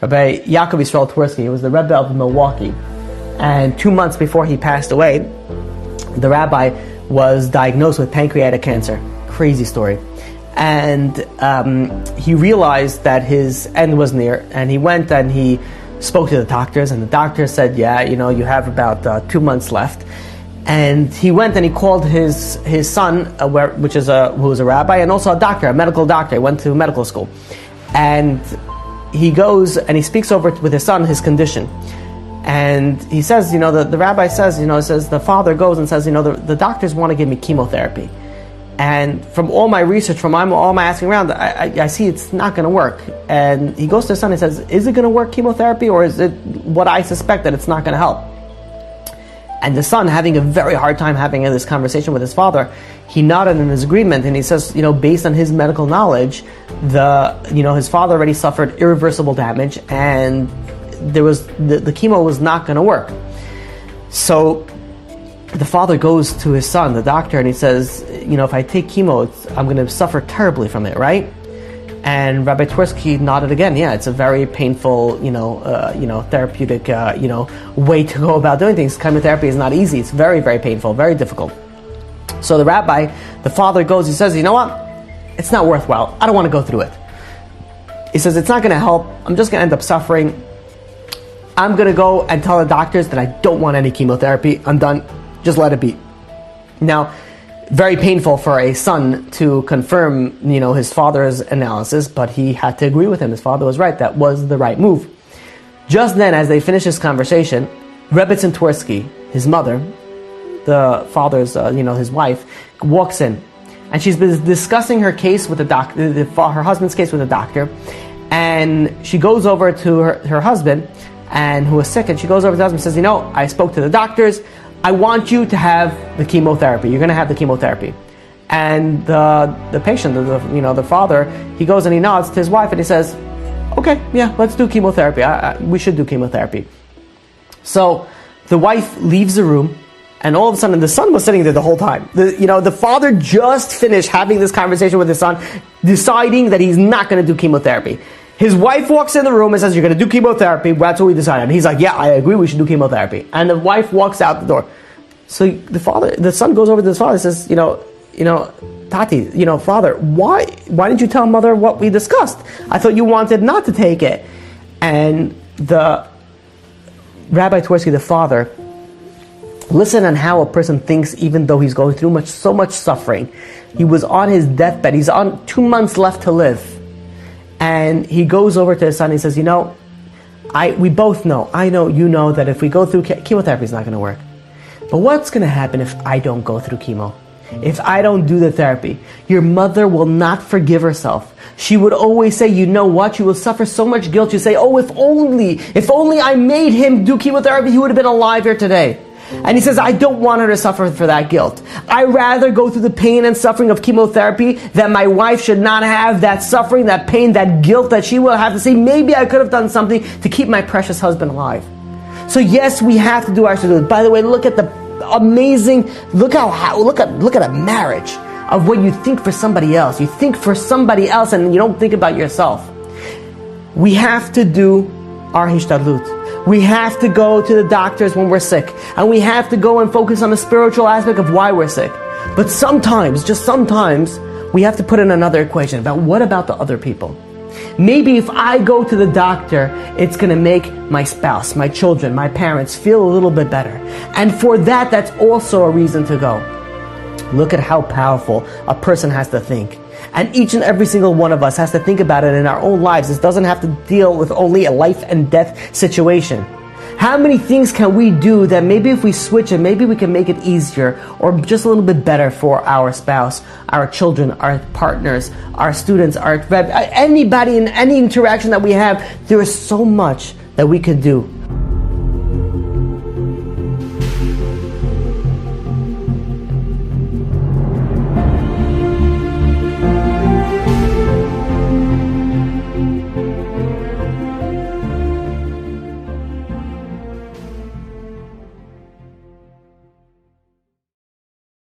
Rabbi Yaakov Yisrael Twersky, he was the Rebbe of Milwaukee, and 2 months before he passed away, the rabbi was diagnosed with pancreatic cancer. Crazy story. And he realized that his end was near, and he went and he spoke to the doctors, and the doctor said, yeah, you have about 2 months left. And he went and he called his son, who was a rabbi and also a doctor, a medical doctor. He went to medical school. And he goes and he speaks over with his son his condition. And he says, the rabbi says, the father goes and says, the doctors want to give me chemotherapy. And from all my research, from all my asking around, I see it's not going to work. And he goes to his son and says, is it going to work, chemotherapy, or is it what I suspect, that it's not going to help? And the son, having a very hard time having this conversation with his father, he nodded in his agreement, and he says, based on his medical knowledge, his father already suffered irreversible damage, and the chemo was not going to work. So the father goes to his son, the doctor, and he says, if I take chemo, I'm going to suffer terribly from it, right? And Rabbi Twersky nodded again. Yeah, it's a very painful, therapeutic, way to go about doing things. Chemotherapy is not easy. It's very, very painful, very difficult. So the father goes, he says, you know what? It's not worthwhile. I don't want to go through it. He says, it's not going to help. I'm just going to end up suffering. I'm going to go and tell the doctors that I don't want any chemotherapy. I'm done. Just let it be. Now, very painful for a son to confirm, his father's analysis, but he had to agree with him. His father was right. That was the right move. Just then, as they finished this conversation, Rebbetzin Twersky, his mother, the father's, his wife, walks in. And she's been discussing her case with the doctor, her husband's case with the doctor. And she goes over to her husband, and who was sick, and she goes over to the husband and says, I spoke to the doctors. I want you to have the chemotherapy. You're going to have the chemotherapy. And the patient, the father, he goes and he nods to his wife and he says, okay, yeah, let's do chemotherapy. We should do chemotherapy. So the wife leaves the room, and all of a sudden the son was sitting there the whole time. The father just finished having this conversation with his son, deciding that he's not going to do chemotherapy. His wife walks in the room and says, you're going to do chemotherapy. That's what we decided. And he's like, yeah, I agree, we should do chemotherapy. And the wife walks out the door. So the son goes over to his father and says, Tati, father, why didn't you tell mother what we discussed? I thought you wanted not to take it. And the Rabbi Twersky, the father, listen on how a person thinks even though he's going through so much suffering. He was on his deathbed. He's on 2 months left to live. And he goes over to his son and he says, we both know, I know, you know, that if we go through chemotherapy, it's not going to work. But what's going to happen if I don't go through chemo? If I don't do the therapy? Your mother will not forgive herself. She would always say, you know what? You will suffer so much guilt. You say, oh, if only I made him do chemotherapy, he would have been alive here today. And he says, I don't want her to suffer for that guilt. I'd rather go through the pain and suffering of chemotherapy, that my wife should not have that suffering, that pain, that guilt, that she will have to say, maybe I could have done something to keep my precious husband alive. So yes, we have to do our shidduch. By the way, look at the amazing, look at a marriage of what you think for somebody else. You think for somebody else and you don't think about yourself. We have to do our hishtadlut. We have to go to the doctors when we're sick. And we have to go and focus on the spiritual aspect of why we're sick. But sometimes, just sometimes, we have to put in another equation about what about the other people. Maybe if I go to the doctor, it's going to make my spouse, my children, my parents feel a little bit better. And for that, that's also a reason to go. Look at how powerful a person has to think. And each and every single one of us has to think about it in our own lives. This doesn't have to deal with only a life and death situation. How many things can we do that maybe if we switch it, maybe we can make it easier or just a little bit better for our spouse, our children, our partners, our students, anybody in any interaction that we have. There is so much that we could do